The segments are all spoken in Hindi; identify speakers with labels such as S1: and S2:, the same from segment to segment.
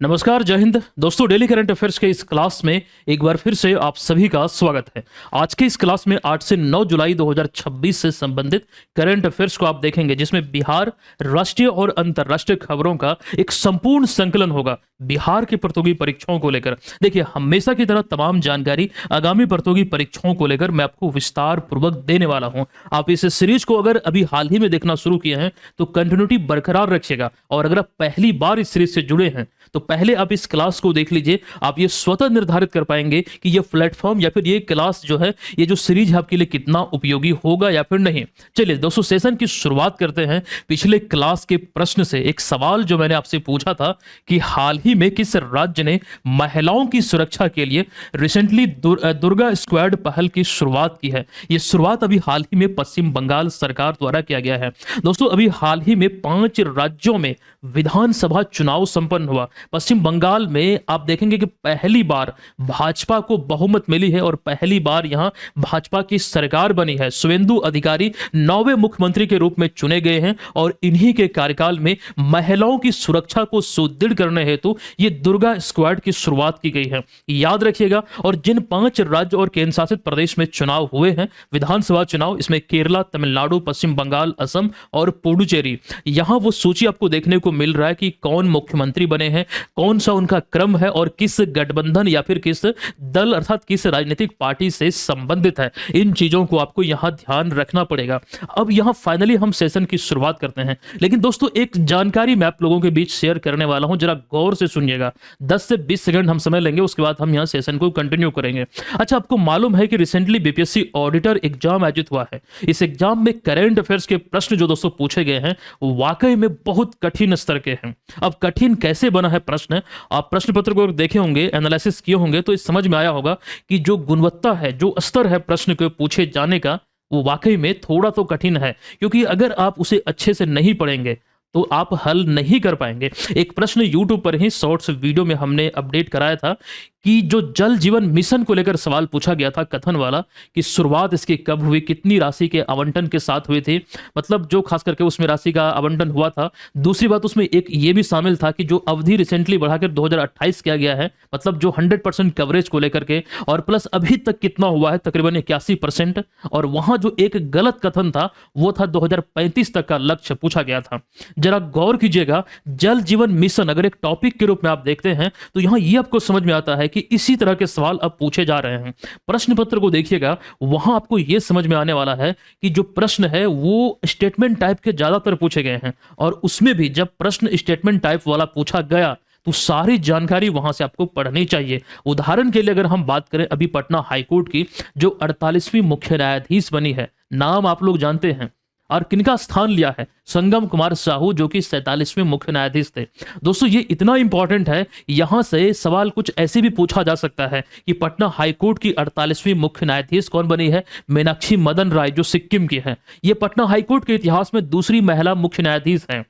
S1: नमस्कार, जय हिंद दोस्तों। डेली करंट अफेयर्स के इस क्लास में एक बार फिर से आप सभी का स्वागत है। आज के इस क्लास में 8 से 9 जुलाई 2026 से संबंधित करंट अफेयर्स को आप देखेंगे, जिसमें बिहार, राष्ट्रीय और अंतर्राष्ट्रीय खबरों का एक संपूर्ण संकलन होगा। बिहार की प्रतियोगी परीक्षाओं को लेकर देखिए, हमेशा की तरह तमाम जानकारी आगामी प्रतियोगी परीक्षाओं को लेकर मैं आपको विस्तार पूर्वक देने वाला हूं। आप इस सीरीज को अगर अभी हाल ही में देखना शुरू किए हैं तो कंटिन्यूटी बरकरार रखिएगा, और अगर आप पहली बार इस सीरीज से जुड़े हैं तो पहले आप इस क्लास को देख लीजिए। आप ये स्वतः निर्धारित कर पाएंगे कि ये प्लेटफॉर्म या फिर ये क्लास जो है, ये जो सीरीज है, आपके लिए कितना उपयोगी होगा या फिर नहीं। चलिए दोस्तों, सेशन की शुरुआत करते हैं पिछले क्लास के प्रश्न से। एक सवाल जो मैंने आपसे पूछा था कि हाल ही में किस राज्य ने महिलाओं की सुरक्षा के लिए रिसेंटली दुर्गा स्क्वाड पहल की शुरुआत की है। ये शुरुआत अभी हाल ही में पश्चिम बंगाल सरकार द्वारा किया गया है। दोस्तों, अभी हाल ही में 5 राज्यों में विधानसभा चुनाव संपन्न हुआ। पश्चिम बंगाल में आप देखेंगे कि पहली बार भाजपा को बहुमत मिली है और पहली बार यहां भाजपा की सरकार बनी है। शुवेंदु अधिकारी 9वें मुख्यमंत्री के रूप में चुने गए हैं और इन्हीं के कार्यकाल में महिलाओं की सुरक्षा को सुदृढ़ करने हेतु ये दुर्गा स्क्वाड की शुरुआत की गई है। याद रखिएगा। और जिन 5 राज्य और केंद्र शासित प्रदेश में चुनाव हुए हैं, विधानसभा चुनाव, इसमें केरला, तमिलनाडु, पश्चिम बंगाल, असम और पुडुचेरी, यहां वो सूची आपको देखने को मिल रहा है कि कौन मुख्यमंत्री बने हैं, कौन सा उनका क्रम है और किस गठबंधन या फिर किस दल अर्थात किस राजनीतिक पार्टी से संबंधित है। इन चीजों को आपको यहां ध्यान रखना पड़ेगा। अब यहां फाइनली हम सेशन की शुरुआत करते हैं, लेकिन दोस्तों एक जानकारी मैं आप लोगों के बीच शेयर करने वाला हूं, जरा गौर से सुनिएगा। 10 से 20 सेकंड हम समय लेंगे, उसके बाद हम यहां सेशन को कंटिन्यू करेंगे। अच्छा, आपको मालूम है कि रिसेंटली बीपीएससी ऑडिटर एग्जाम आयोजित हुआ है। इस एग्जाम में करंट अफेयर्स के प्रश्न जो दोस्तों पूछे गए हैं, वाकई में बहुत कठिन स्तर के हैं। अब कठिन कैसे बना है प्रश्न, आप प्रश्न पत्र को देखे होंगे, एनालिसिस किए होंगे, तो इस समझ में आया होगा कि जो गुणवत्ता है, जो स्तर है प्रश्न के पूछे जाने का, वो वाकई में थोड़ा तो कठिन है। क्योंकि अगर आप उसे अच्छे से नहीं पढ़ेंगे तो आप हल नहीं कर पाएंगे। एक प्रश्न यूट्यूब पर ही शॉर्ट्स वीडियो में हमने अपडेट कराया था कि जो जल जीवन मिशन को लेकर सवाल पूछा गया था, कथन वाला, कि शुरुआत इसकी कब हुई, कितनी राशि के आवंटन के साथ हुई थी, मतलब जो खास करके उसमें राशि का आवंटन हुआ था। दूसरी बात उसमें एक ये भी शामिल था कि जो अवधि रिसेंटली बढ़ाकर 2028 किया गया है, मतलब जो 100% कवरेज को लेकर के, और प्लस अभी तक कितना हुआ है, तकरीबन 81%। और वहां जो एक गलत कथन था वो था 2035 तक का लक्ष्य पूछा गया था। जरा गौर कीजिएगा, जल जीवन मिशन अगर एक टॉपिक के रूप में आप देखते हैं तो यहां ये आपको समझ में आता है कि इसी तरह के सवाल अब पूछे जा रहे हैं। प्रश्न पत्र को देखिएगा, वहां आपको यह समझ में आने वाला है कि जो प्रश्न है वो स्टेटमेंट टाइप के ज्यादातर पूछे गए हैं, और उसमें भी जब प्रश्न स्टेटमेंट टाइप वाला पूछा गया तो सारी जानकारी वहां से आपको पढ़नी चाहिए। उदाहरण के लिए अगर हम बात करें अभी पटना हाईकोर्ट की, जो 48वीं मुख्य न्यायाधीश बनी है, नाम आप लोग जानते हैं, और किनका स्थान लिया है, संगम कुमार साहू, जो कि 47वें मुख्य न्यायाधीश थे। दोस्तों ये इतना इंपॉर्टेंट है, यहां से सवाल कुछ ऐसे भी पूछा जा सकता है कि पटना हाईकोर्ट की 48वीं मुख्य न्यायाधीश कौन बनी है, मीनाक्षी मदन राय, जो सिक्किम की है। ये पटना हाईकोर्ट के इतिहास में दूसरी महिला मुख्य न्यायाधीश हैं।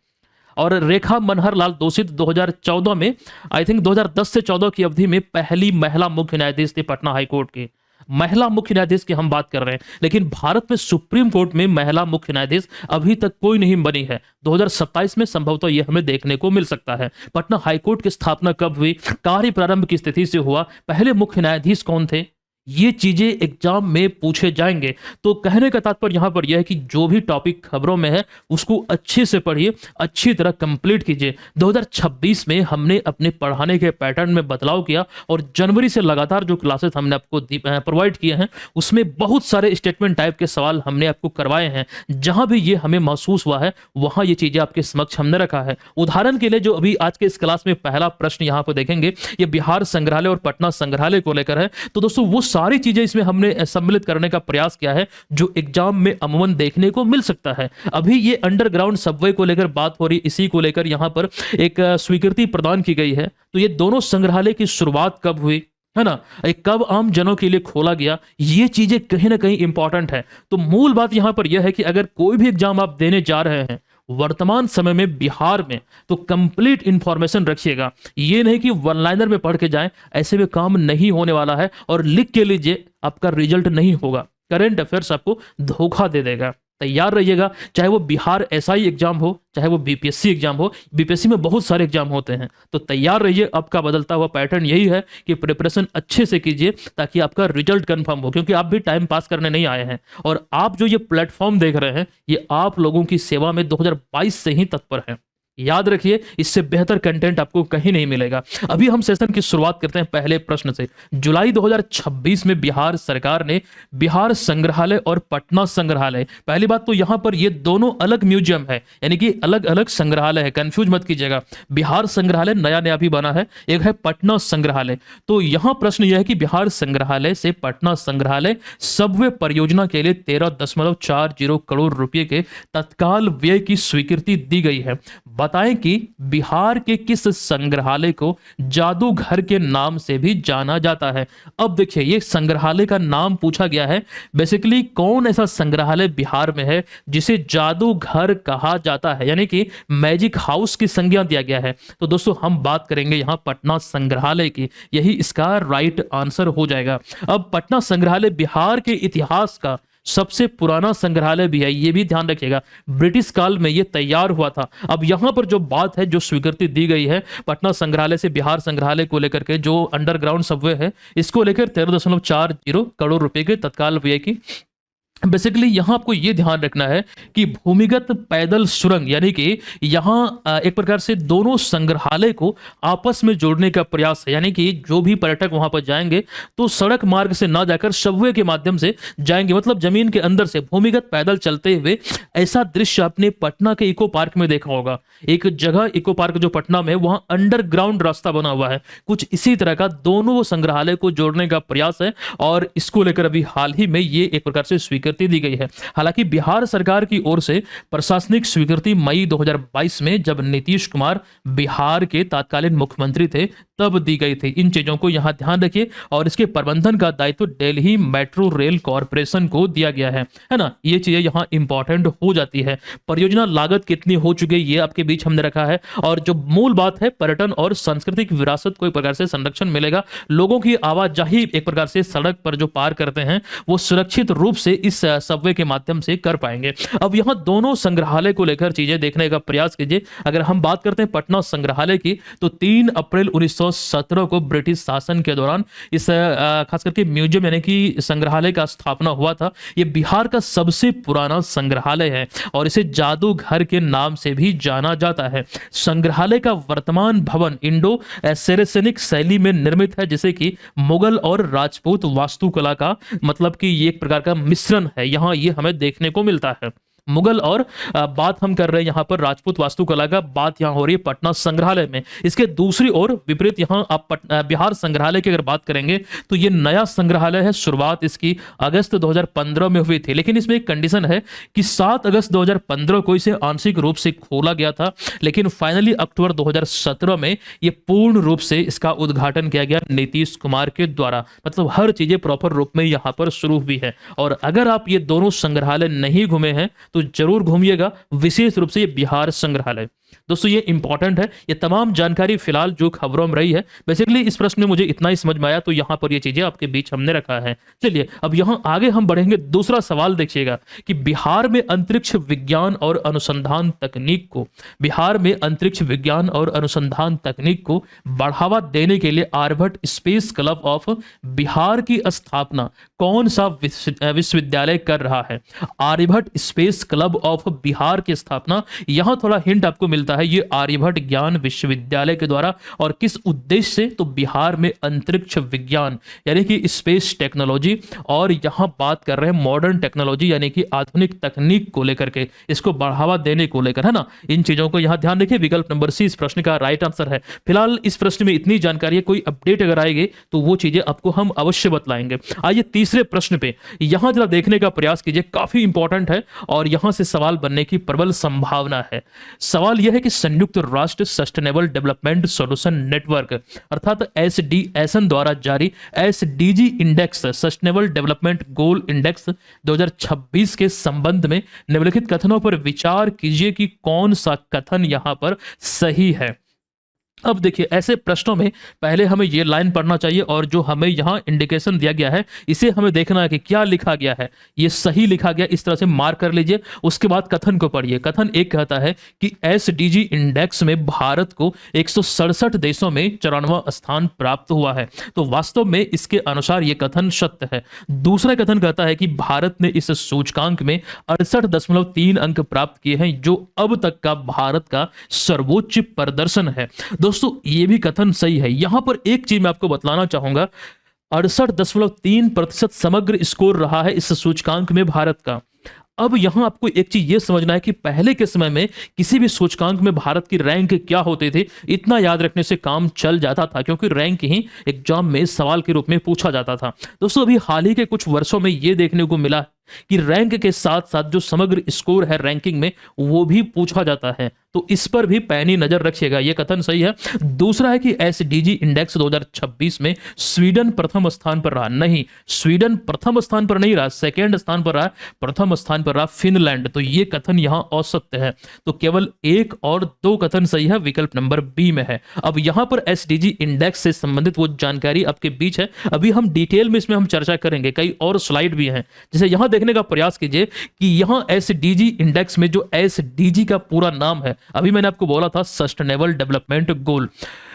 S1: और रेखा मनहर लाल दोषित 2014 में, आई थिंक 2010 से 14 की अवधि में पहली महिला मुख्य न्यायाधीश थी पटना हाईकोर्ट की। महिला मुख्य न्यायाधीश की हम बात कर रहे हैं, लेकिन भारत में सुप्रीम कोर्ट में महिला मुख्य न्यायाधीश अभी तक कोई नहीं बनी है। 2027 में संभवतः यह हमें देखने को मिल सकता है। पटना हाईकोर्ट की स्थापना कब हुई, कार्य प्रारंभ की स्थिति से हुआ, पहले मुख्य न्यायाधीश कौन थे, ये चीजें एग्जाम में पूछे जाएंगे। तो कहने का तात्पर्य यहां पर यह है कि जो भी टॉपिक खबरों में है उसको अच्छे से पढ़िए, अच्छी तरह कंप्लीट कीजिए। 2026 में हमने अपने पढ़ाने के पैटर्न में बदलाव किया, और जनवरी से लगातार जो क्लासेस हमने आपको प्रोवाइड किए हैं उसमें बहुत सारे स्टेटमेंट टाइप के सवाल हमने आपको करवाए हैं। जहां भी ये हमें महसूस हुआ है वहां ये चीजें आपके समक्ष हमने रखा है। उदाहरण के लिए जो अभी आज के इस क्लास में पहला प्रश्न यहां पर देखेंगे, ये बिहार संग्रहालय और पटना संग्रहालय को लेकर है। तो दोस्तों वो सारी चीजें इसमें हमने सम्मिलित करने का प्रयास किया है जो एग्जाम में अमूमन देखने को मिल सकता है। अभी ये अंडरग्राउंड सबवे को लेकर बात हो रही, इसी को लेकर यहां पर एक स्वीकृति प्रदान की गई है। तो ये दोनों संग्रहालय की शुरुआत कब हुई है ना, एक कब आम जनों के लिए खोला गया, ये चीजें कहीं ना कहीं इंपॉर्टेंट है। तो मूल बात यहां पर यह है कि अगर कोई भी एग्जाम आप देने जा रहे हैं वर्तमान समय में बिहार में, तो कंप्लीट इंफॉर्मेशन रखिएगा। ये नहीं कि वन लाइनर में पढ़ के जाएं, ऐसे में काम नहीं होने वाला है। और लिख के लीजिए, आपका रिजल्ट नहीं होगा, करंट अफेयर्स आपको धोखा दे देगा। तैयार रहिएगा, चाहे वो बिहार एसआई एग्जाम हो, चाहे वो बीपीएससी एग्जाम हो। बीपीएससी में बहुत सारे एग्जाम होते हैं, तो तैयार रहिए। अब का बदलता हुआ पैटर्न यही है कि प्रिपरेशन अच्छे से कीजिए ताकि आपका रिजल्ट कंफर्म हो, क्योंकि आप भी टाइम पास करने नहीं आए हैं। और आप जो ये प्लेटफॉर्म देख रहे हैं, ये आप लोगों की सेवा में 2022 से ही तत्पर है। याद रखिए, इससे बेहतर कंटेंट आपको कहीं नहीं मिलेगा। अभी हम सेशन की शुरुआत करते हैं पहले प्रश्न से। जुलाई 2026 में बिहार सरकार ने बिहार संग्रहालय और पटना संग्रहालय, पहली बात तो यहां पर ये दोनों अलग म्यूजियम है, यानी कि अलग अलग संग्रहालय है, कंफ्यूज मत कीजिएगा। बिहार संग्रहालय नया नया भी बना है, एक है पटना संग्रहालय। तो यहां प्रश्न यह है कि बिहार संग्रहालय से पटना संग्रहालय सबवे परियोजना के लिए 13.40 करोड़ रुपए के तत्काल व्यय की स्वीकृति दी गई है। बताएं कि बिहार के किस संग्रहालय को जादूघर के नाम से भी जाना जाता है। अब देखिए, ये संग्रहालय का नाम पूछा गया है। बेसिकली कौन ऐसा संग्रहालय बिहार में है जिसे जादूघर कहा जाता है, यानी कि मैजिक हाउस की संज्ञा दिया गया है। तो दोस्तों, हम बात करेंगे यहां पटना संग्रहालय की, यही इसका राइट आंसर हो जाएगा। अब पटना संग्रहालय बिहार के इतिहास का सबसे पुराना संग्रहालय भी है, ये भी ध्यान रखिएगा। ब्रिटिश काल में ये तैयार हुआ था। अब यहां पर जो बात है, जो स्वीकृति दी गई है पटना संग्रहालय से बिहार संग्रहालय को लेकर के, जो अंडरग्राउंड सबवे है, इसको लेकर 13.40 करोड़ रुपए के तत्काल व्यय की। बेसिकली यहां आपको यह ध्यान रखना है कि भूमिगत पैदल सुरंग, यानी कि यहां एक प्रकार से दोनों संग्रहालय को आपस में जोड़ने का प्रयास है, यानी कि जो भी पर्यटक वहां पर जाएंगे तो सड़क मार्ग से ना जाकर सबवे के माध्यम से जाएंगे, मतलब जमीन के अंदर से भूमिगत पैदल चलते हुए। ऐसा दृश्य आपने पटना के इको पार्क में देखा होगा। एक जगह इको पार्क जो पटना में है, वहां अंडरग्राउंड रास्ता बना हुआ है। कुछ इसी तरह का दोनों संग्रहालय को जोड़ने का प्रयास है, और इसको लेकर अभी हाल ही में ये एक प्रकार से स्वीकृति दी गई है। हालांकि बिहार सरकार की ओर से प्रशासनिक स्वीकृति मई 2022 में, जब नीतीश कुमार बिहार के तत्कालीन मुख्यमंत्री थे, तब दी गई थी। इन चीजों को यहां ध्यान रखिए, और इसके प्रबंधन का दायित्व दिल्ली मेट्रो रेल कॉरपोरेशन को दिया गया है ना। ये चीजें यहां इंपॉर्टेंट हो जाती है। परियोजना लागत कितनी हो चुकी है, ये आपके बीच हमने रखा है। और जो मूल बात है, पर्यटन और सांस्कृतिक विरासत को एक प्रकार से संरक्षण मिलेगा। लोगों की आवाजाही एक प्रकार से सड़क पर जो पार करते हैं, वो सुरक्षित रूप से इस सबवे के माध्यम से कर पाएंगे। अब यहां दोनों संग्रहालय को लेकर चीजें देखने का प्रयास कीजिए। अगर हम बात करते हैं पटना संग्रहालय की, तो 3 अप्रैल 1917 को ब्रिटिश शासन के दौरान इस खास करके म्यूजियम, यानी कि संग्रहालय का स्थापना हुआ था। यह बिहार का सबसे पुराना संग्रहालय है, और इसे जादूघर के नाम से भी जाना जाता है। संग्रहालय का वर्तमान भवन इंडो सेरेसेनिक शैली में निर्मित है, जिसे कि मुगल और राजपूत वास्तुकला का, मतलब कि ये एक प्रकार का मिश्रण है। यहां ये हमें देखने को मिलता है। मुगल और बात हम कर रहे हैं यहां पर राजपूत वास्तुकला का, बात यहां हो रही है पटना संग्रहालय में। इसके दूसरी ओर विपरीत यहां आप बिहार संग्रहालय की अगर बात करेंगे, तो ये नया संग्रहालय है। शुरुआत इसकी अगस्त 2015 में हुई थी, लेकिन इसमें एक कंडीशन है कि 7 अगस्त 2015 को इसे आंशिक रूप से खोला गया था, लेकिन फाइनली अक्टूबर 2017 में ये पूर्ण रूप से इसका उद्घाटन किया गया नीतीश कुमार के द्वारा। मतलब हर चीजें प्रॉपर रूप में यहां पर शुरू हुई है। और अगर आप ये दोनों संग्रहालय नहीं घूमे हैं, तो जरूर घूमिएगा, विशेष रूप से ये बिहार संग्रहालय। दोस्तों, ये इंपॉर्टेंट है। ये तमाम जानकारी फिलहाल जो खबरों में रही है, बेसिकली इस प्रश्न में मुझे इतना ही समझ में आया, तो यहां पर ये चीजें आपके बीच हमने रखा है। चलिए अब यहां आगे हम बढ़ेंगे। दूसरा सवाल देखिएगा कि बिहार में अंतरिक्ष विज्ञान और अनुसंधान तकनीक को, बिहार में अंतरिक्ष विज्ञान और अनुसंधान तकनीक को बढ़ावा देने के लिए Aryabhatta space club of Bihar की स्थापना कौन सा विश्वविद्यालय कर रहा है? Aryabhatta space club of Bihar की स्थापना, यहां थोड़ा हिंट आपको मिलता है, ये आर्यभट्ट ज्ञान विश्वविद्यालय के द्वारा। और किस उद्देश्य से? तो बिहार में अंतरिक्ष विज्ञान यानी कि स्पेस टेक्नोलॉजी, और यहां बात कर रहे हैं मॉडर्न टेक्नोलॉजी यानी कि आधुनिक तकनीक को लेकर के, इसको बढ़ावा देने को लेकर, है ना। इन चीजों को यहां ध्यान रखिए। विकल्प नंबर सी इस प्रश्न का राइट आंसर है। फिलहाल इस प्रश्न में इतनी जानकारी है, कोई अपडेट अगर आएगी तो वो चीजें आपको हम अवश्य बतलाएंगे। आइए तीसरे प्रश्न पे यहां जरा देखने का प्रयास कीजिए, काफी इंपॉर्टेंट है और यहां से सवाल बनने की प्रबल संभावना है। सवाल यह है कि संयुक्त राष्ट्र सस्टेनेबल डेवलपमेंट सॉल्यूशन नेटवर्क अर्थात SDSN द्वारा जारी SDG index, sustainable development goal index 2026 के संबंध में निम्नलिखित कथनों पर विचार कीजिए कि कौन सा कथन यहां पर सही है। अब देखिए ऐसे प्रश्नों में पहले हमें ये लाइन पढ़ना चाहिए और जो हमें यहाँ इंडिकेशन दिया गया है इसे हमें देखना है कि क्या लिखा गया है, ये सही लिखा गया, इस तरह से मार्क कर लीजिए। उसके बाद कथन को पढ़िए। कथन एक कहता है कि एसडीजी इंडेक्स में भारत को 167 देशों में 94वां स्थान प्राप्त हुआ है। तो वास्तव में इसके अनुसार ये कथन सत्य है। दूसरा कथन कहता है कि भारत ने इस सूचकांक में 68.3 अंक प्राप्त किए हैं, जो अब तक का भारत का सर्वोच्च प्रदर्शन है। दोस्तों ये भी कथन सही है। यहां पर एक चीज मैं आपको बतलाना चाहूंगा, 68.3% समग्र स्कोर रहा है इस सूचकांक में भारत का। अब यहां आपको एक चीज ये समझना है कि पहले के समय में किसी भी सूचकांक में भारत की रैंक क्या होते थे, इतना याद रखने से काम चल जाता था, क्योंकि रैंक ही एग्जाम में सवाल के रूप में पूछा जाता था। दोस्तों अभी हाल ही के कुछ वर्षों में यह देखने को मिला कि रैंक के साथ साथ जो समग्र स्कोर है रैंकिंग में वो भी पूछा जाता है, तो इस पर भी पैनी नजर रखिएगा। यह कथन सही है। दूसरा है कि एसडीजी इंडेक्स 2026 में स्वीडन प्रथम स्थान पर रहा। नहीं, स्वीडन प्रथम स्थान पर नहीं रहा, सेकेंड स्थान पर रहा, प्रथम स्थान पर रहा फिनलैंड। तो यह कथन यहां असत्य है। तो केवल 1 और 2 कथन सही है, विकल्प नंबर बी में है। अब यहां पर एसडीजी इंडेक्स से संबंधित वो जानकारी आपके बीच है, अभी हम डिटेल में इसमें हम चर्चा करेंगे, कई और स्लाइड भी हैं। जैसे यहां देखने का प्रयास कीजिए कि यहां एसडीजी इंडेक्स में जो एसडीजी का पूरा नाम है, अभी मैंने आपको बोला था सस्टेनेबल डेवलपमेंट गोल।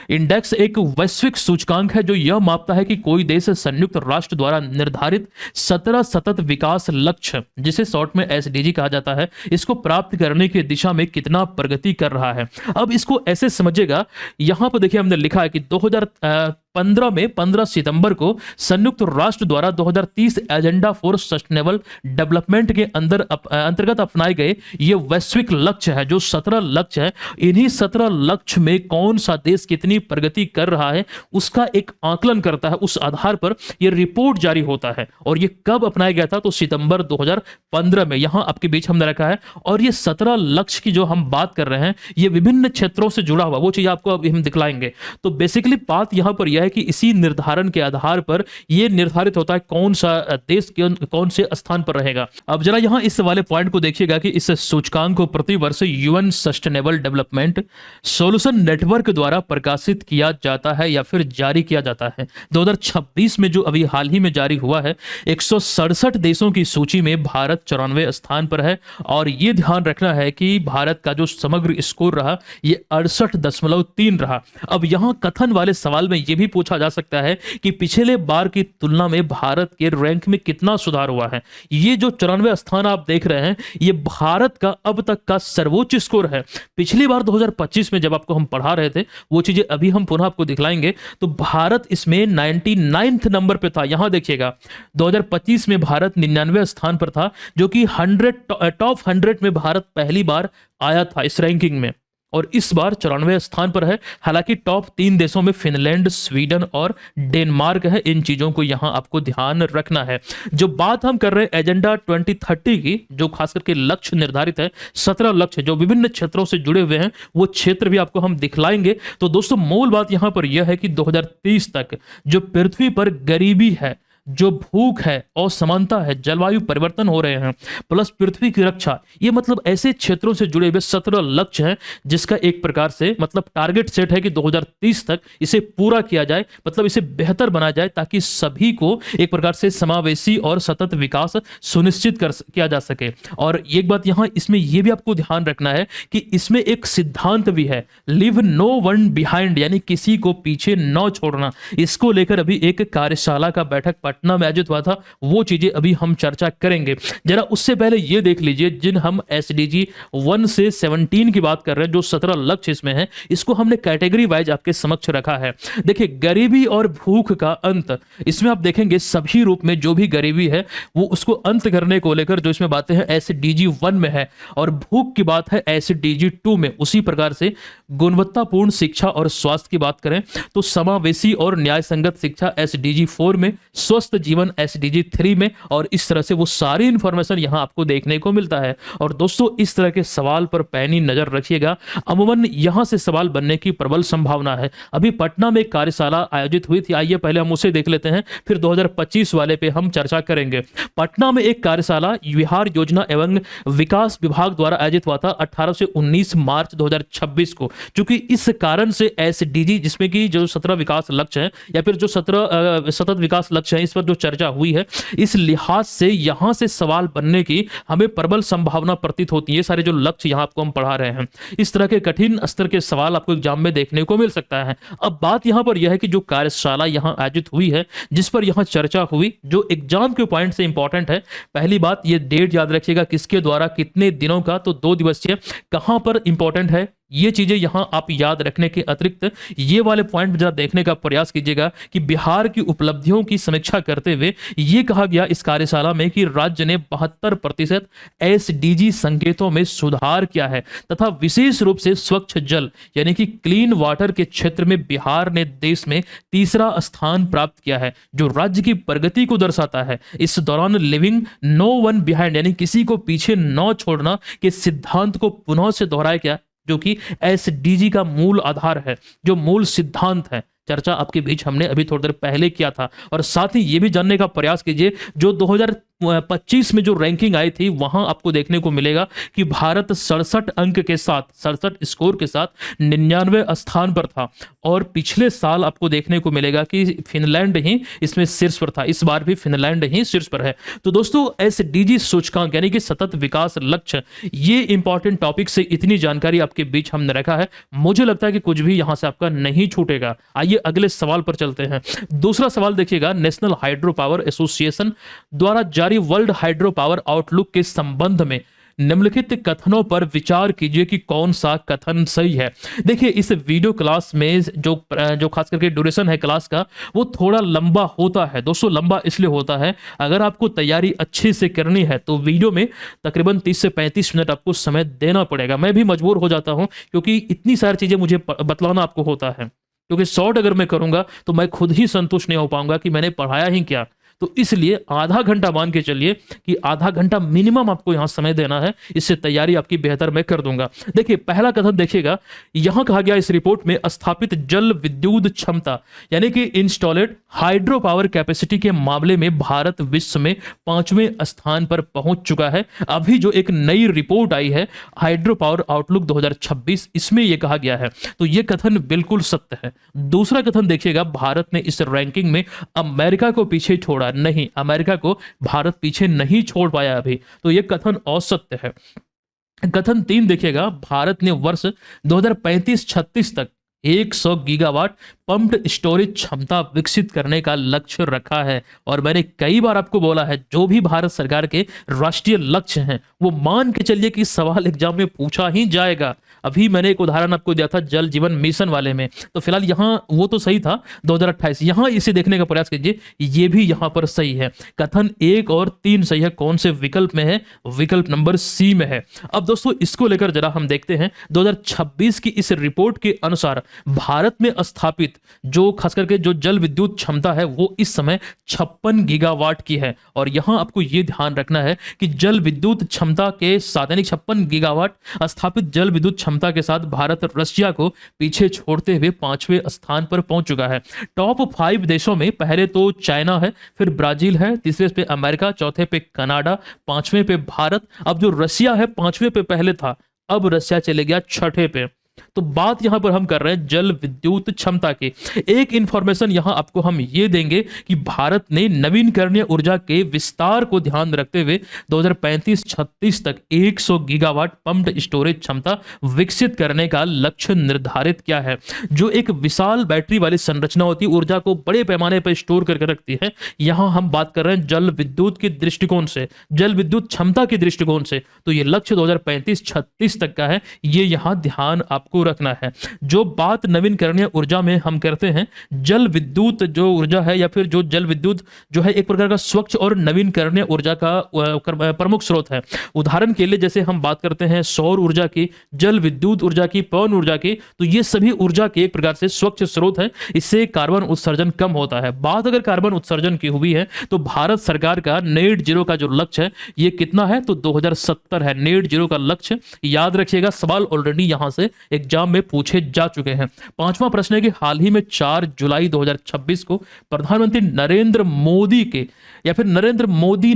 S1: इंडेक्स एक वैश्विक सूचकांक है जो यह मापता है कि कोई देश संयुक्त राष्ट्र द्वारा निर्धारित 17 सतत विकास लक्ष्य, जिसे शॉर्ट में एसडीजी कहा जाता है, इसको प्राप्त करने की दिशा में कितना प्रगति कर रहा है। अब इसको ऐसे समझिएगा, यहां पर देखिए हमने लिखा है कि 2015 में 15 सितंबर को संयुक्त राष्ट्र द्वारा 2030 एजेंडा फॉर सस्टेनेबल डेवलपमेंट के अंतर्गत अपनाए गए ये वैश्विक लक्ष्य है, जो 17 लक्ष्य है। इन्हीं 17 लक्ष्य में कौन सा देश कितनी प्रगति कर रहा है उसका एक आकलन करता है। उस आधार पर यह रिपोर्ट जारी होता है। और ये कब अपनाया गया था? तो सितंबर 2015 में, यहां आपके बीच हमने रखा है। और ये 17 लक्ष्य की जो हम बात कर रहे हैं ये विभिन्न क्षेत्रों से जुड़ा हुआ, वो चीज आपको अभी हम दिखलाएंगे। तो बेसिकली बात यहां पर यह है कि इसी निर्धारण के आधार पर यह निर्धारित होता है कौन सा देश कौन से स्थान पर रहेगा। अब जरा यहां इस वाले पॉइंट को देखिएगा कि इस सूचकांक को प्रतिवर्ष UN sustainable development solution network द्वारा प्रकाशित किया जाता है या फिर जारी किया जाता है। 2026 में जो अभी हाल ही में जारी हुआ है, 167 देशों की सूची में भारत 94वें स्थान पर है। और यह ध्यान रखना है कि भारत का जो समग्र स्कोर रहा ये 68.3 रहा। अब यहां कथन वाले सवाल में यह भी पूछा जा सकता है कि पिछले बार की तुलना में भारत के रैंक में कितना सुधार हुआ है। ये जो 94वां स्थान आप देख रहे हैं ये भारत का अब तक का सर्वोच्च स्कोर है। पिछली बार 2025 में जब आपको हम पढ़ा रहे थे वो चीजें अभी हम पुनः आपको दिखलाएंगे, तो भारत इसमें 99th नंबर पे था। यहां देखिएगा 2025 में भारत 99वें स्थान पर था, जो कि टॉप 100 में भारत पहली बार आया था इस रैंकिंग में। और इस बार 94वें स्थान पर है। हालांकि टॉप 3 देशों में फिनलैंड, स्वीडन और डेनमार्क है। इन चीजों को यहां आपको ध्यान रखना है। जो बात हम कर रहे हैं एजेंडा 2030 की, जो खास करके लक्ष्य निर्धारित है, 17 लक्ष्य जो विभिन्न क्षेत्रों से जुड़े हुए हैं, वो क्षेत्र भी आपको हम दिखलाएंगे। तो दोस्तों मूल बात यहां पर यह है कि 2030 तक जो पृथ्वी पर गरीबी है, जो भूख है, असमानता है, जलवायु परिवर्तन हो रहे हैं, प्लस पृथ्वी की रक्षा, ये मतलब ऐसे क्षेत्रों से जुड़े हुए 17 लक्ष्य हैं, जिसका एक प्रकार से मतलब टारगेट सेट है कि 2030 तक इसे पूरा किया जाए, मतलब इसे बेहतर बनाया जाए, ताकि सभी को एक प्रकार से समावेशी और सतत विकास सुनिश्चित किया जा सके। और एक बात यहां इसमें यह भी आपको ध्यान रखना है कि इसमें एक सिद्धांत भी है, लिव नो वन बिहाइंड, यानी किसी को पीछे न छोड़ना। इसको लेकर अभी एक कार्यशाला का बैठक पटना में आयोजित हुआ था, वो चीजें अभी हम चर्चा करेंगे। जरा उससे पहले ये देख लीजिए, जिन हम एसडीजी 1 से 17 की बात कर रहे हैं, जो 17 लक्ष्य इसमें है, इसको हमने कैटेगरी वाइज आपके समक्ष रखा है। देखिए गरीबी और भूख का अंत, इसमें आप देखेंगे सभी रूप में जो भी गरीबी है वो उसको अंत करने को लेकर जो इसमें बातें हैं एसडीजी 1 में है, और भूख की बात है एसडीजी 2 में। उसी प्रकार से गुणवत्तापूर्ण शिक्षा और स्वास्थ्य की बात करें तो समावेशी और न्याय संगत शिक्षा एसडीजी 4 में, स्वस्थ स्वस्थ जीवन SDG 3 में, और इस तरह से वो सारी इंफॉर्मेशन यहाँ आपको देखने को मिलता है। और दोस्तों इस तरह के सवाल पर पैनी नजर रखिएगा, अमूमन यहाँ से सवाल बनने की प्रबल संभावना है। अभी पटना में एक कार्यशाला आयोजित हुई थी, आइए पहले हम उसे देख लेते हैं, फिर 2025 वाले पे हम चर्चा करेंगे। पटना में एक कार्यशाला बिहार योजना एवं विकास विभाग द्वारा आयोजित हुआ था 18 से 19 मार्च 2026 को। चूंकि इस कारण से SDG, जिसमें कि जो 17 विकास लक्ष्य हैं या फिर जो 17 सतत विकास लक्ष्य हैं, इस पर जो चर्चा हुई है, इस लिहाज से यहां से सवाल बनने की हमें प्रबल संभावना प्रतीत होती है। ये सारे जो लक्ष्य यहां आपको हम पढ़ा रहे हैं, इस तरह के कठिन स्तर के सवाल आपको एग्जाम में देखने को मिल सकता है। अब बात यहां पर यह है कि जो कार्यशाला यहां आयोजित हुई है, जिस पर यहां चर्चा हुई, जो एग्जाम के पॉइंट से इंपॉर्टेंट है, पहली बात ये डेट याद रखिएगा, किसके द्वारा, कितने दिनों का, तो 2 दिवसीय, कहां पर इंपॉर्टेंट है, ये चीजें यहां आप याद रखने के अतिरिक्त ये वाले पॉइंट जरा देखने का प्रयास कीजिएगा कि बिहार की उपलब्धियों की समीक्षा करते हुए ये कहा गया इस कार्यशाला में कि राज्य ने 72% SDG संकेतों में सुधार किया है तथा विशेष रूप से स्वच्छ जल यानी कि क्लीन वाटर के क्षेत्र में बिहार ने देश में 3रा स्थान प्राप्त किया है, जो राज्य की प्रगति को दर्शाता है। इस दौरान लिविंग नो वन बिहाइंड यानी किसी को पीछे न छोड़ना के सिद्धांत को पुनः से दोहराया गया, जो कि SDG का मूल आधार है, जो मूल सिद्धांत है। चर्चा आपके बीच हमने अभी थोड़ी देर पहले किया था। और साथ ही ये भी जानने का प्रयास कीजिए, जो 2025 में जो रैंकिंग आई थी, वहां आपको देखने को मिलेगा कि भारत 67 अंक के साथ, 67 स्कोर के साथ 99वें स्थान पर था। और पिछले साल आपको देखने को मिलेगा कि फिनलैंड ही इसमें शीर्ष पर था, इस बार भी फिनलैंड ही शीर्ष पर है। तो दोस्तों SDG सूचकांक यानी कि सतत विकास लक्ष्य, ये इंपॉर्टेंट टॉपिक से इतनी जानकारी आपके बीच हमने रखा है, मुझे लगता है कि कुछ भी यहां से आपका नहीं छूटेगा। आइए अगले सवाल पर चलते हैं। दूसरा सवाल देखिएगा, नेशनल हाइड्रो पावर एसोसिएशन द्वारा जारी वर्ल्ड हाइड्रो पावर आउटलुक के संबंध में निम्नलिखित कथनों पर विचार कीजिए कि कौन सा कथन सही है। देखिए इस वीडियो क्लास में जो खास करके ड्यूरेशन है क्लास का, वो थोड़ा लंबा होता है। दोस्तों लंबा इसलिए होता है, अगर आपको तैयारी अच्छे से करनी है तो वीडियो में तकरीबन 30 से 35 मिनट आपको समय देना पड़ेगा। मैं भी मजबूर हो जाता हूं, क्योंकि इतनी सारी चीजें मुझे बतलाना आपको होता है, क्योंकि शॉर्ट अगर मैं करूंगा तो मैं खुद ही संतुष्ट नहीं हो पाऊंगा कि मैंने पढ़ाया ही क्या। तो इसलिए आधा घंटा मान के चलिए कि आधा घंटा मिनिमम आपको यहां समय देना है, इससे तैयारी आपकी बेहतर मैं कर दूंगा। देखिए पहला कथन देखिएगा, यहां कहा गया इस रिपोर्ट में स्थापित जल विद्युत क्षमता यानी कि इंस्टॉलेड हाइड्रो पावर कैपेसिटी के मामले में भारत विश्व में 5वें स्थान पर पहुंच चुका है। अभी जो एक नई रिपोर्ट आई है हाइड्रो पावर आउटलुक 2026, इसमें यह कहा गया है, तो यह कथन बिल्कुल सत्य है। दूसरा कथन देखिएगा, भारत ने इस रैंकिंग में अमेरिका को पीछे छोड़ा नहीं, अमेरिका को भारत पीछे नहीं छोड़ पाया अभी, तो यह कथन असत्य है। कथन 3 देखिएगा, भारत ने वर्ष 2035-36 तक 100 गीगावाट पंप्ड स्टोरेज क्षमता विकसित करने का लक्ष्य रखा है। और मैंने कई बार आपको बोला है, जो भी भारत सरकार के राष्ट्रीय लक्ष्य हैं वो मान के चलिए कि सवाल एग्जाम में पूछा ही जाएगा। अभी मैंने एक उदाहरण आपको दिया था जल जीवन मिशन वाले में, तो फिलहाल यहाँ वो तो सही था 2028, यहाँ इसे देखने का प्रयास कीजिए, ये भी यहाँ पर सही है। कथन 1 और 3 सही है, कौन से विकल्प में है? विकल्प नंबर सी में है। अब दोस्तों इसको लेकर जरा हम देखते हैं, 2026 की इस रिपोर्ट के अनुसार भारत में स्थापित जो खास करके जो जल विद्युत क्षमता है वो इस समय 56 गीगावाट की है। और यहां आपको यह ध्यान रखना है कि जल विद्युत क्षमता के साथ यानी 56 गीगावाट स्थापित जल विद्युत क्षमता के साथ भारत रशिया को पीछे छोड़ते हुए 5वें स्थान पर पहुंच चुका है। टॉप 5 देशों में पहले तो चाइना है, फिर ब्राजील है, तीसरे पे अमेरिका, चौथे पे कनाडा, 5वें पे भारत। अब जो रशिया है 5वें पे पहले था, अब रशिया चले गया 6ठे पे। तो बात यहां पर हम कर रहे हैं जल विद्युत क्षमता की। एक इंफॉर्मेशन यहां आपको हम ये देंगे कि भारत ने नवीनकरणीय ऊर्जा के विस्तार को ध्यान रखते हुए 2035-36 तक 100 गीगावाट पंप्ड स्टोरेज क्षमता विकसित करने का लक्ष्य निर्धारित किया है। जो एक विशाल बैटरी वाली संरचना होती है, ऊर्जा को बड़े पैमाने पर स्टोर करके रखती है। यहां हम बात कर रहे हैं जल विद्युत के दृष्टिकोण से, जल विद्युत क्षमता के दृष्टिकोण से, तो यह लक्ष्य 2035-36 तक का है। ये यहां ध्यान आपको रखना है। जो बात नवीनकरणीय ऊर्जा में हम करते हैं, जल विद्युत जो ऊर्जा है या फिर जो जल विद्युत जो है एक प्रकार का स्वच्छ और नवीनकरणीय ऊर्जा का प्रमुख स्रोत है। उदाहरण के लिए जैसे हम बात करते हैं सौर ऊर्जा की, जल विद्युत ऊर्जा की, पवन ऊर्जा की, तो ये सभी ऊर्जा के एक प्रकार से स्वच्छ स्रोत है। इससे कार्बन उत्सर्जन कम होता है। बात अगर कार्बन उत्सर्जन की हुई है तो भारत सरकार का नेट जीरो का जो लक्ष्य है ये कितना है, तो 2070 है नेट जीरो का लक्ष्य। याद रखिएगा, सवाल ऑलरेडी यहां से एग्जाम में पूछे जा चुके हैं। पांचवा प्रश्न है कि हाल ही में 4 जुलाई 2026 को प्रधानमंत्री नरेंद्र मोदी के या फिर नरेंद्र मोदी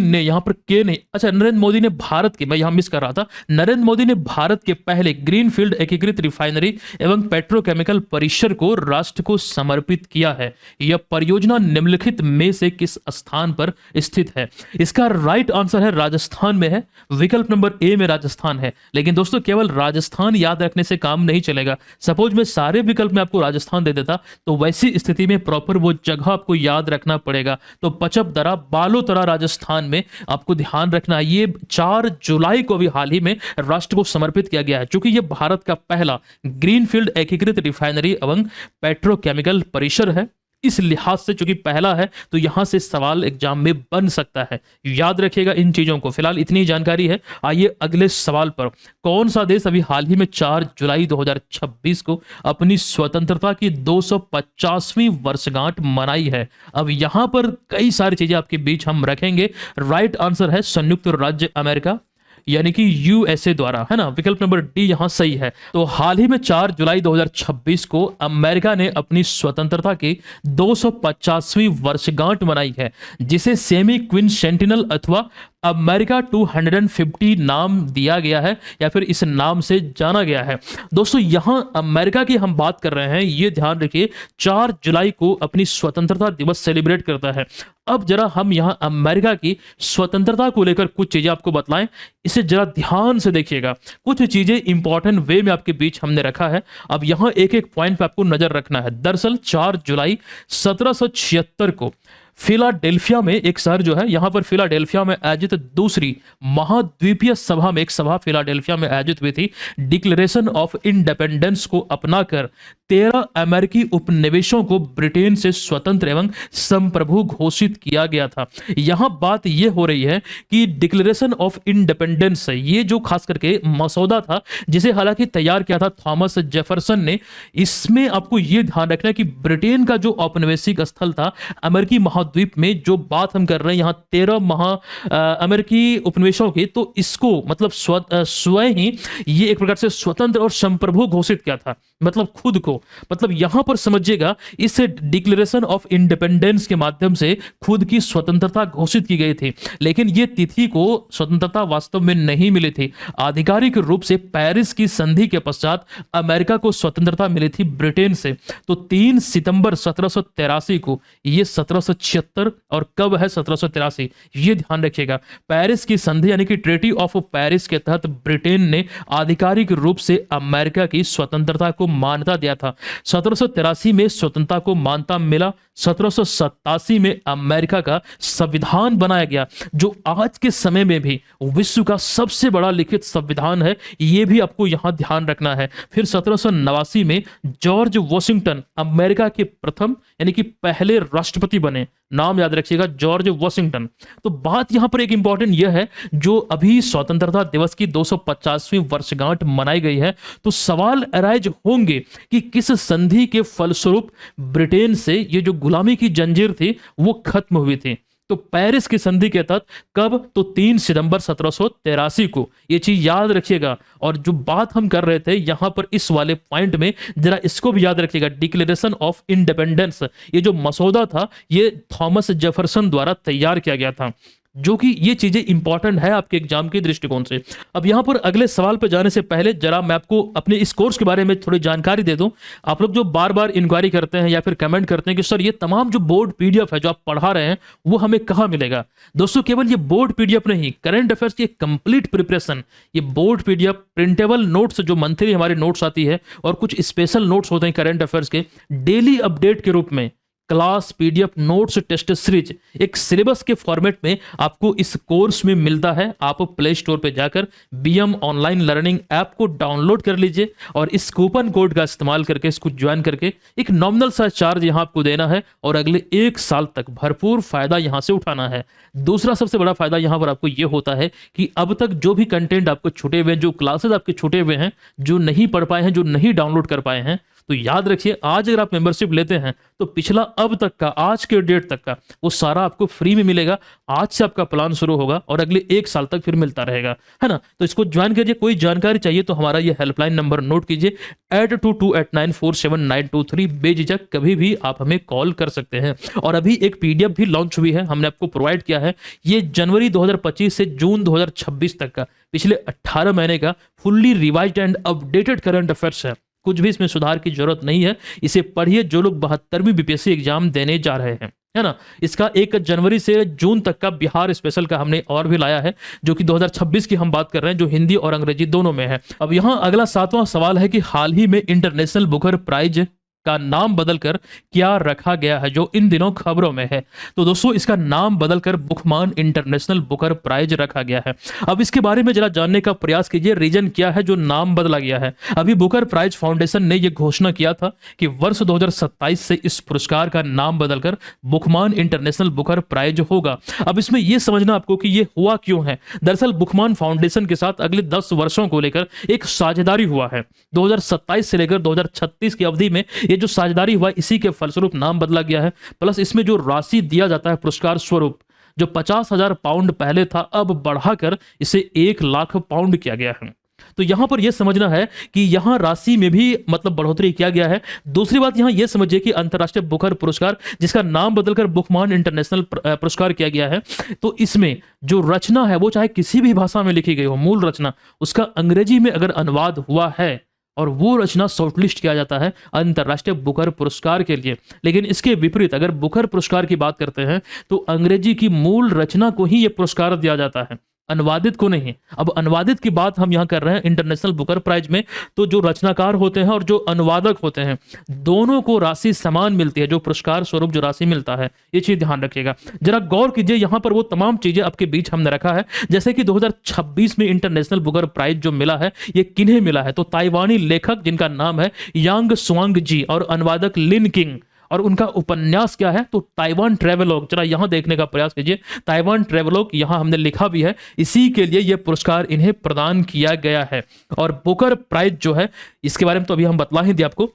S1: ने यहां पर के नहीं, अच्छा नरेंद्र मोदी ने भारत के, मैं यहां मिस कर रहा था, नरेंद्र मोदी ने भारत के पहले ग्रीनफील्ड एकीकृत रिफाइनरी एवं पेट्रोकेमिकल परिसर को राष्ट्र को समर्पित किया है। यह परियोजना निम्नलिखित में से किस स्थान पर स्थित है? इसका राइट आंसर है राजस्थान में है। विकल्प नंबर ए में राजस्थान है। लेकिन दोस्तों केवल राजस्थान याद रखने से काम नहीं चलेगा। सपोज मैं सारे विकल्प में आपको राजस्थान दे देता तो वैसी स्थिति में प्रॉपर वो जगह आपको याद रखना पड़ेगा। तो पचपदरा बालोतरा राजस्थान में आपको ध्यान रखना है। ये 4 जुलाई को भी हाल ही में राष्ट्र को समर्पित किया गया है, क्योंकि ये भारत का पहला ग्रीनफील्ड एकीकृत रिफाइनरी एवं पेट्रोकेमिकल परिसर है। इस लिहाज से चूंकि पहला है तो यहां से सवाल एग्जाम में बन सकता है। याद रखिएगा इन चीजों को। फिलहाल इतनी जानकारी है। आइए अगले सवाल पर। कौन सा देश अभी हाल ही में 4 जुलाई 2026 को अपनी स्वतंत्रता की 250वीं वर्षगांठ मनाई है? अब यहां पर कई सारी चीजें आपके बीच हम रखेंगे। राइट आंसर है संयुक्त राज्य अमेरिका यानी कि यूएसए द्वारा, है ना। विकल्प नंबर डी यहां सही है। तो हाल ही में 4 जुलाई 2026 को अमेरिका ने अपनी स्वतंत्रता की 250वीं वर्षगांठ मनाई है, जिसे सेमी क्विंसेंटिनल अथवा अमेरिका 250 नाम दिया गया है या फिर इस नाम से जाना गया है। दोस्तों यहां अमेरिका की हम बात कर रहे हैं, ये ध्यान रखिए 4 जुलाई को अपनी स्वतंत्रता दिवस सेलिब्रेट करता है। अब जरा हम यहां अमेरिका की स्वतंत्रता को लेकर कुछ चीजें आपको बतलाएं, इसे जरा ध्यान से देखिएगा। कुछ चीजें इंपॉर्टेंट वे में आपके बीच हमने रखा है। अब यहां एक एक पॉइंट पे आपको नजर रखना है। दरअसल 4 जुलाई 1776 को फिलाडेल्फिया में एक शहर जो है, यहां पर फिलाडेल्फिया में आयोजित दूसरी महाद्वीपीय सभा में एक सभा फिलाडेल्फिया में आयोजित हुई थी। डिक्लेरेशन ऑफ इंडिपेंडेंस को अपनाकर 13 अमेरिकी उपनिवेशों को ब्रिटेन से स्वतंत्र एवं संप्रभु घोषित किया गया था। यहां बात यह हो रही है कि डिक्लेरेशन ऑफ इंडिपेंडेंस, ये जो खास करके मसौदा था जिसे हालांकि तैयार किया था थॉमस जेफरसन ने, इसमें आपको यह ध्यान रखना है कि ब्रिटेन का जो औपनिवेशिक स्थल था अमेरिकी महाद्वीप में, जो बात हम कर रहे हैं यहां 13 अमेरिकी उपनिवेशों की, तो इसको मतलब स्वयं ही ये एक प्रकार से स्वतंत्र और संप्रभु घोषित किया था, मतलब खुद को। मतलब यहां पर समझिएगा इस डिक्लेरेशन ऑफ इंडिपेंडेंस के माध्यम से खुद की स्वतंत्रता घोषित की गई थी। लेकिन यह तिथि को स्वतंत्रता वास्तव में नहीं मिली थी। आधिकारिक रूप से पेरिस की संधि के पश्चात अमेरिका को स्वतंत्रता मिली थी ब्रिटेन से। तो 3 सितंबर 1783 को, ये 1776 और कब है 1783, ये ध्यान रखिएगा। पेरिस की संधि यानी कि ट्रीटी ऑफ पेरिस के तहत ब्रिटेन ने आधिकारिक रूप से अमेरिका की स्वतंत्रता को मान्यता दिया था। 1783 में स्वतंत्रता को मान्यता मिला। 1787 में अमेरिका का संविधान बनाया गया, जो आज के समय में भी विश्व का सबसे बड़ा लिखित संविधान है। यह भी आपको यहां ध्यान रखना है। फिर 1789 में जॉर्ज वॉशिंगटन अमेरिका के प्रथम यानी कि पहले राष्ट्रपति बने। नाम याद रखिएगा, जॉर्ज वॉशिंगटन। तो बात यहां पर एक इंपॉर्टेंट यह है, जो अभी स्वतंत्रता दिवस की 250वीं वर्षगांठ मनाई गई है, तो सवाल अराइज होंगे कि किस संधि के फलस्वरूप ब्रिटेन से ये जो गुलामी की जंजीर थी वो खत्म हुई थी। तो पेरिस की संधि के तहत कब, तो 3 सितंबर 1783 को। ये चीज याद रखिएगा। और जो बात हम कर रहे थे यहां पर इस वाले पॉइंट में, जरा इसको भी याद रखिएगा। डिक्लेरेशन ऑफ इंडिपेंडेंस, ये जो मसौदा था ये थॉमस जेफरसन द्वारा तैयार किया गया था, जो कि ये चीजें इंपॉर्टेंट है आपके एग्जाम के दृष्टिकोण से। अब यहां पर अगले सवाल पर जाने से पहले जरा मैं आपको अपने इस कोर्स के बारे में थोड़ी जानकारी दे दूं। आप लोग जो बार बार इंक्वायरी करते हैं या फिर कमेंट करते हैं कि सर ये तमाम जो बोर्ड पीडीएफ है जो आप पढ़ा रहे हैं वो हमें कहां मिलेगा। दोस्तों केवल ये बोर्ड पीडीएफ नहीं, करंट अफेयर्स की कंप्लीट प्रिपरेशन, ये बोर्ड पीडीएफ, प्रिंटेबल नोट्स जो मंथली हमारे नोट्स आती है और कुछ स्पेशल नोट्स होते हैं करंट अफेयर्स के, डेली अपडेट के रूप में class, PDF, notes, test series एक सिलेबस के फॉर्मेट में आपको इस कोर्स में मिलता है। आप प्ले स्टोर पे जाकर बीएम ऑनलाइन लर्निंग ऐप को डाउनलोड कर लीजिए और इस कूपन कोड का इस्तेमाल करके इसको ज्वाइन करके एक नॉमिनल सा चार्ज यहाँ आपको देना है और अगले 1 साल तक भरपूर फायदा यहाँ से उठाना है। दूसरा सबसे बड़ा फायदा यहाँ पर आपको ये होता है कि अब तक जो भी कंटेंट आपको छूटे हुए हैं, जो क्लासेस आपके छूटे हुए हैं, जो नहीं पढ़ पाए हैं, जो नहीं डाउनलोड कर पाए हैं, तो याद रखिए आज अगर आप मेंबरशिप लेते हैं तो पिछला अब तक का, आज के डेट तक का वो सारा आपको फ्री में मिलेगा। आज से आपका प्लान शुरू होगा और अगले 1 साल तक फिर मिलता रहेगा, है ना। तो इसको ज्वाइन कीजिए। कोई जानकारी चाहिए तो हमारा ये हेल्पलाइन नंबर नोट कीजिए 8228947923। बेझिझक कभी भी आप हमें कॉल कर सकते हैं। और अभी एक पीडीएफ भी लॉन्च हुई है, हमने आपको प्रोवाइड किया है। ये जनवरी 2025 से जून 2026 तक का पिछले 18 महीने का fully revised and updated current affairs है। कुछ भी इसमें सुधार की जरूरत नहीं है। इसे पढ़िए जो लोग 72वीं बीपीएससी एग्जाम देने जा रहे हैं, है ना। इसका 1 जनवरी से जून तक का बिहार स्पेशल का हमने और भी लाया है, जो कि 2026 की हम बात कर रहे हैं, जो हिंदी और अंग्रेजी दोनों में है। अब यहां अगला 7वां सवाल है कि हाल ही में इंटरनेशनल बुकर प्राइज का नाम बदलकर क्या रखा गया है, जो इन दिनों खबरों में है। तो दोस्तों इसका नाम बदलकर बुकमान इंटरनेशनल बुकर प्राइज रखा गया है। अब इसके बारे में जरा जानने का प्रयास कीजिए, रीजन क्या है जो नाम बदला गया है। अभी बुकर प्राइज फाउंडेशन ने यह घोषणा किया था कि वर्ष 2027 से इस पुरस्कार का नाम बदलकर बुकमान इंटरनेशनल बुकर प्राइज होगा। अब इसमें यह समझना आपको कि यह हुआ क्यों है। दरअसल बुकमान फाउंडेशन के साथ अगले 10 वर्षों को लेकर एक साझेदारी हुआ है। 2027 से लेकर 2036 की अवधि में ये जो साझेदारी हुआ, इसी के फलस्वरूप नाम बदला गया है। प्लस इसमें जो राशि दिया जाता है पुरस्कार स्वरूप, जो 50,000 पाउंड पहले था, अब बढ़ाकर इसे 1 लाख पाउंड किया गया है। तो यहां पर यह समझना है कि यहां राशि में भी मतलब बढ़ोतरी किया गया है। दूसरी बात यहां यह समझिए कि अंतरराष्ट्रीय बुकर पुरस्कार, जिसका नाम बदलकर बुकमान इंटरनेशनल पुरस्कार किया गया है, तो इसमें जो रचना है वो चाहे किसी भी भाषा में लिखी गई हो, मूल रचना, उसका अंग्रेजी में अगर अनुवाद हुआ है और वो रचना शॉर्टलिस्ट किया जाता है अंतरराष्ट्रीय बुकर पुरस्कार के लिए। लेकिन इसके विपरीत अगर बुकर पुरस्कार की बात करते हैं तो अंग्रेजी की मूल रचना को ही ये पुरस्कार दिया जाता है, अनुवादित को नहीं। अब अनुवादित की बात हम यहां कर रहे हैं इंटरनेशनल बुकर प्राइज में, तो जो रचनाकार होते हैं और जो अनुवादक होते हैं, दोनों को राशि समान मिलती है, जो पुरस्कार स्वरूप जो राशि मिलता है। ये चीज ध्यान रखिएगा, जरा गौर कीजिए। यहां पर वो तमाम चीजें आपके बीच हमने रखा है, जैसे कि 2026 में इंटरनेशनल बुकर प्राइज जो मिला है, ये किन्हें मिला है। तो ताइवानी लेखक जिनका नाम है यांग सुआंग जी और अनुवादक लिन किंग, और उनका उपन्यास क्या है, तो ताइवान ट्रेवलॉग। जरा यहां देखने का प्रयास कीजिए, ताइवान ट्रेवलॉग यहां हमने लिखा भी है। इसी के लिए यह पुरस्कार इन्हें प्रदान किया गया है। और बुकर प्राइज जो है, इसके बारे में तो अभी हम बतला ही दिए आपको।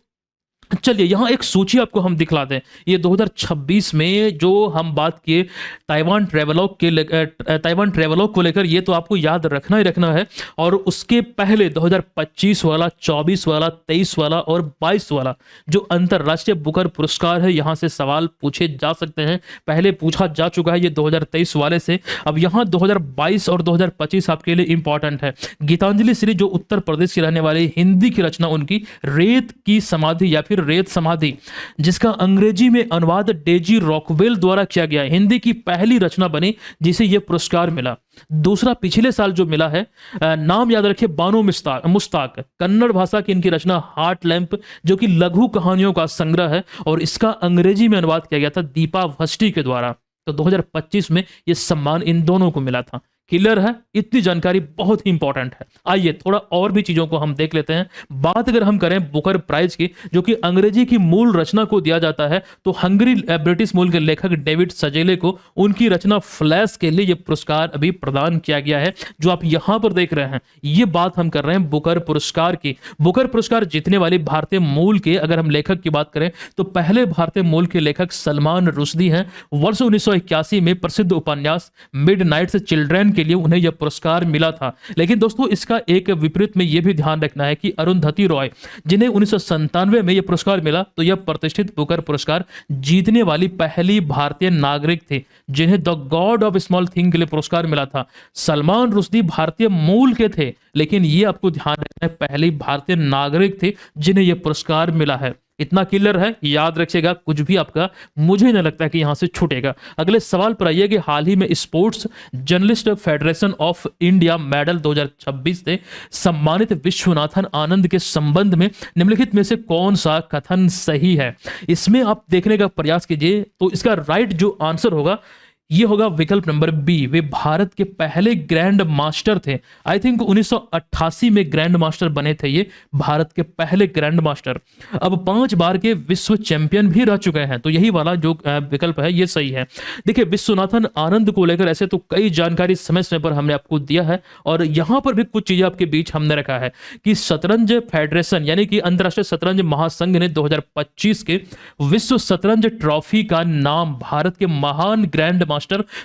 S1: चलिए यहां एक सूची आपको हम दिखला दें। ये 2026 में जो हम बात किए ताइवान ट्रेवलॉग को लेकर, ये तो आपको याद रखना ही रखना है। और उसके पहले 2025 वाला, 24 वाला, 23 वाला और 22 वाला जो अंतरराष्ट्रीय बुकर पुरस्कार है, यहां से सवाल पूछे जा सकते हैं। पहले पूछा जा चुका है ये 2023 वाले से। अब यहां 2022 और 2025 आपके लिए इंपॉर्टेंट है। गीतांजलि श्री जो उत्तर प्रदेश की रहने वाली, हिंदी की रचना उनकी रेत की समाधि या फिर रेत समाधि, जिसका अंग्रेजी में अनुवाद डेजी रॉकवेल द्वारा किया गया, हिंदी की पहली रचना बनी जिसे यह पुरस्कार मिला। दूसरा पिछले साल जो मिला है, नाम याद रखिए, बानो मुस्ताक, कन्नड़ भाषा की इनकी रचना हार्ट लैंप, जो कि लघु कहानियों का संग्रह है और इसका अंग्रेजी में अनुवाद किया गया था दीपा भस्टी के द्वारा। तो 2025 में यह सम्मान इन दोनों को मिला था। क्लियर है, इतनी जानकारी बहुत ही इंपॉर्टेंट है। आइए थोड़ा और भी चीजों को हम देख लेते हैं। बात अगर हम करें बुकर प्राइज की, जो कि अंग्रेजी की मूल रचना को दिया जाता है, तो हंगरी ब्रिटिश मूल के लेखक डेविड सजेले को उनकी रचना फ्लैश के लिए यह पुरस्कार अभी प्रदान किया गया है, जो आप यहां पर देख रहे हैं। ये बात हम कर रहे हैं बुकर पुरस्कार की। बुकर पुरस्कार जीतने वाले भारतीय मूल के अगर हम लेखक की बात करें तो पहले भारतीय मूल के लेखक सलमान रुश्दी हैं। वर्ष 1981 में प्रसिद्ध उपन्यास मिडनाइट्स चिल्ड्रन के लिए उन्हें यह पुरस्कार मिला था। लेकिन दोस्तों इसका एक विपरीत में यह भी ध्यान रखना है कि अरुंधति रॉय, जिन्हें 1997 में यह पुरस्कार मिला, तो यह प्रतिष्ठित बुकर पुरस्कार जीतने वाली पहली भारतीय नागरिक थे जिन्हें the God of small thing के लिए पुरस्कार मिला था। सलमान रुश्दी भारतीय मूल के थे, लेकिन यह आपको ध्यान रखना है पहली भारतीय नागरिक थे जिन्हें यह पुरस्कार मिला है। इतना क्लियर है, याद रखिएगा, कुछ भी आपका मुझे नहीं लगता कि यहां से छूटेगा। अगले सवाल पर आइए कि हाल ही में sports journalist federation of India medal 2026 से सम्मानित विश्वनाथन आनंद के संबंध में निम्नलिखित में से कौन सा कथन सही है? इसमें आप देखने का प्रयास कीजिए, तो इसका राइट जो आंसर होगा ये होगा विकल्प नंबर बी। वे भारत के पहले ग्रैंड मास्टर थे। आई थिंक 1988 में ग्रैंड मास्टर बने थे ये, भारत के पहले ग्रैंड मास्टर। अब 5 बार के विश्व चैंपियन भी रह चुके हैं, तो यही वाला जो विकल्प है ये सही है। देखिए, विश्वनाथन आनंद को लेकर ऐसे तो कई जानकारी समय समय पर हमने आपको दिया है, और यहां पर भी कुछ चीजें आपके बीच हमने रखा है कि शतरंज फेडरेशन यानी कि अंतरराष्ट्रीय शतरंज महासंघ ने 2025 के विश्व शतरंज ट्रॉफी का नाम भारत के महान ग्रैंड मास्टर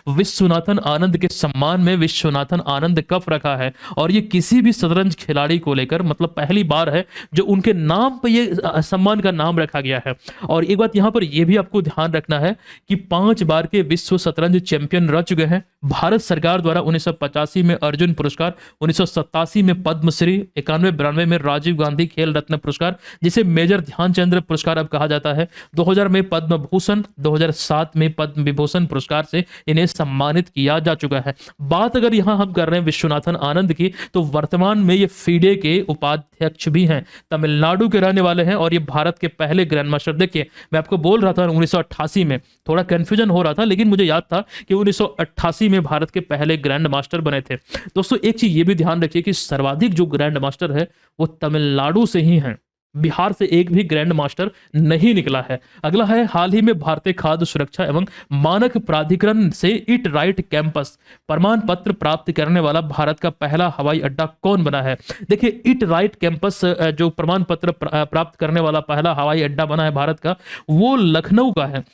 S1: विश्वनाथन आनंद के सम्मान में विश्वनाथन आनंद कप रखा है। और ये किसी भी शतरंज खिलाड़ी को लेकर मतलब पहली बार है जो उनके नाम पर ये सम्मान का नाम रखा गया है। और एक बात यहां पर यह भी आपको ध्यान रखना है कि 5 बार के विश्व शतरंज चैंपियन रह चुके हैं। भारत सरकार द्वारा 1985 में अर्जुन पुरस्कार, 1987 में पद्मश्री, 91-92 में राजीव गांधी खेल रत्न पुरस्कार जिसे मेजर ध्यानचंद्र पुरस्कार अब कहा जाता है, 2000 में पद्म भूषण, 2007 में पद्म विभूषण पुरस्कार से इन्हें सम्मानित किया जा चुका है। बात अगर यहां हम कर रहे हैं विश्वनाथन आनंद की, तो वर्तमान में ये फीडे के उपाध्यक्ष भी हैं, तमिलनाडु के रहने वाले हैं, और ये भारत के पहले ग्रैंड मास्टर। देखिए, मैं आपको बोल रहा था 1988 में, थोड़ा कंफ्यूजन हो रहा था, लेकिन मुझे याद था कि 1988 में भारत के पहले ग्रैंड मास्टर बने थे। दोस्तों, एक चीज ये भी ध्यान रखिए कि सर्वाधिक जो ग्रैंड मास्टर है वो तमिलनाडु से ही हैं, बिहार से एक भी ग्रैंड मास्टर नहीं निकला है। अगला है, हाल ही में भारतीय खाद्य सुरक्षा एवं मानक प्राधिकरण से इट राइट कैंपस प्रमाण पत्र प्राप्त करने वाला भारत का पहला हवाई अड्डा कौन बना है? देखिए, इट राइट कैंपस जो प्रमाण पत्र प्राप्त करने वाला पहला हवाई अड्डा बना है भारत का, वो लखनऊ का है।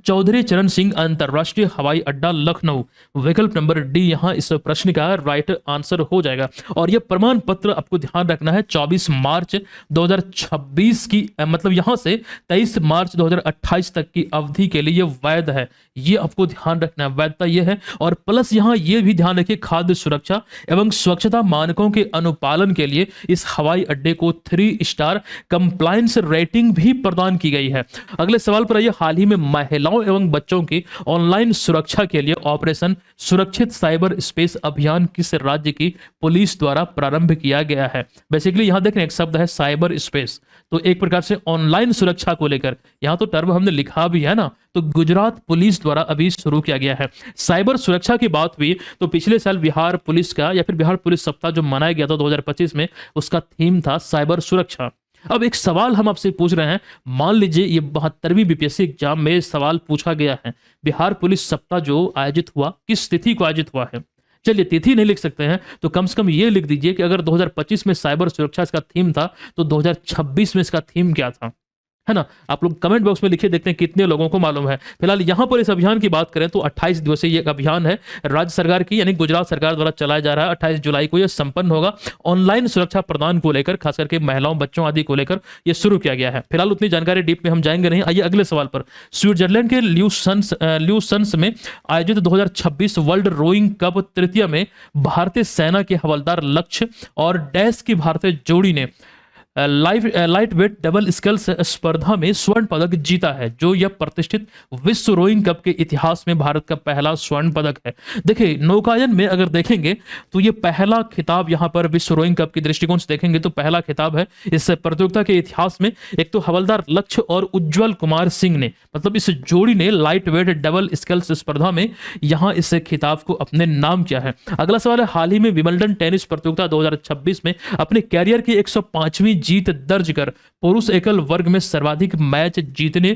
S1: चौधरी चरण सिंह अंतरराष्ट्रीय हवाई अड्डा लखनऊ, विकल्प नंबर डी यहां इस प्रश्न का राइट आंसर हो जाएगा। और यह प्रमाण पत्र आपको ध्यान रखना है 24 मार्च 2026 की मतलब यहां से 23 मार्च 2028 तक की अवधि के लिए यह वैध है। ये आपको ध्यान रखना है, वैधता यह है। और प्लस यहां यह भी ध्यान रखिए, खाद्य सुरक्षा एवं स्वच्छता मानकों के अनुपालन के लिए इस हवाई अड्डे को 3 स्टार कंप्लायंस रेटिंग भी प्रदान की गई है। अगले सवाल पर आइए, हाल ही में महिलाओं एवं बच्चों की ऑनलाइन सुरक्षा के लिए ऑपरेशन सुरक्षित साइबर स्पेस अभियान किस राज्य की पुलिस द्वारा प्रारंभ किया गया है? बेसिकली यहां देखें, एक शब्द है साइबर स्पेस, तो एक प्रकार से ऑनलाइन सुरक्षा को लेकर यहां तो टर्म हमने लिखा भी है ना, तो गुजरात पुलिस द्वारा अभी शुरू किया गया है। साइबर सुरक्षा की बात हुई तो पिछले साल बिहार पुलिस का या फिर बिहार पुलिस सप्ताह जो मनाया गया था 2025 में, उसका थीम था साइबर सुरक्षा। अब एक सवाल हम आपसे पूछ रहे हैं, मान लीजिए ये 72वीं बीपीएससी एग्जाम में सवाल पूछा गया है, बिहार पुलिस सप्ताह जो आयोजित हुआ किस तिथि को आयोजित हुआ है? चलिए, तिथि नहीं लिख सकते हैं तो कम से कम ये लिख दीजिए कि अगर 2025 में साइबर सुरक्षा इसका थीम था तो 2026 में इसका थीम क्या था, है ना? आप लोग कमेंट बॉक्स में लिखिए, देखते हैं कितने लोगों को मालूम है। फिलहाल यहां पर इस अभियान की बात करें तो 28 दिवसीय ये अभियान है, राज्य सरकार की यानी गुजरात सरकार द्वारा चलाया जा रहा है। 28 जुलाई को यह संपन्न होगा। ऑनलाइन सुरक्षा प्रदान को लेकर, खास करके महिलाओं बच्चों आदि को लेकर यह शुरू किया गया है। फिलहाल उतनी जानकारी डीप में हम जाएंगे नहीं। आइए अगले सवाल पर, स्विट्जरलैंड के ल्यूसन्स में आयोजित 2026 वर्ल्ड रोइंग कप तृतीय में भारतीय सेना के हवलदार लक्ष्य और डैश की भारतीय जोड़ी ने लाइट वेट डबल स्कल्स स्पर्धा में स्वर्ण पदक जीता है, जो यह प्रतिष्ठित विश्व रोइंग कप के इतिहास में भारत का पहला स्वर्ण पदक है। देखिए, नौकायन में अगर देखेंगे तो यह पहला खिताब यहां पर विश्व रोइंग कप के दृष्टिकोण से देखेंगे तो पहला खिताब है इस प्रतियोगिता के इतिहास में। एक तो हवलदार लक्ष्य और उज्जवल कुमार सिंह ने, मतलब इस जोड़ी ने लाइट वेट डबल स्कल्स स्पर्धा में यहां इस खिताब को अपने नाम किया है। अगला सवाल है, हाल ही में विंबलडन टेनिस प्रतियोगिता 2026 में अपने कैरियर की 105वीं जीत दर्ज कर पुरुष एकल वर्ग में सर्वाधिक मैच जीतने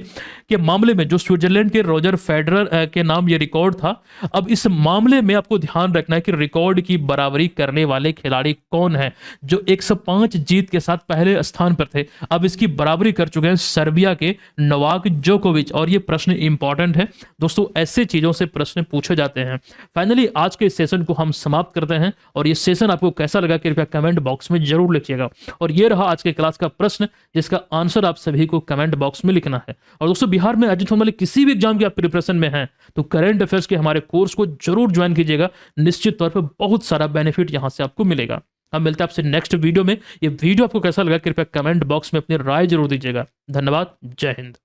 S1: के मामले में जो स्विट्जरलैंड के रॉजर फेडरर के नाम ये रिकॉर्ड था, अब इस मामले में आपको ध्यान रखना है कि रिकॉर्ड की बराबरी करने वाले खिलाड़ी कौन है, जो 105 जीत के साथ पहले स्थान पर थे। अब इसकी बराबरी कर चुके हैं सर्बिया के नोवाक जोकोविच। और ये प्रश्न इंपॉर्टेंट है दोस्तों, ऐसे चीजों से प्रश्न पूछे जाते हैं। फाइनली आज के सेशन को हम समाप्त करते हैं, और ये सेशन आपको कैसा लगा कृपया कमेंट बॉक्स में जरूर लिखिएगा। और ये रहा आज के क्लास का प्रश्न, जिसका आंसर आप सभी को कमेंट बॉक्स में लिखना है। और दोस्तों, बिहार में आयोजित होने वाले किसी भी एग्जाम की आप प्रिपरेशन में हैं तो करंट अफेयर्स के हमारे कोर्स को जरूर ज्वाइन कीजिएगा। निश्चित तौर पर बहुत सारा बेनिफिट यहां से आपको मिलेगा। हम मिलते हैं आपसे नेक्स्ट वीडियो में। ये वीडियो आपको कैसा लगा कृपया कमेंट बॉक्स में अपनी राय जरूर दीजिएगा। धन्यवाद। जय हिंद।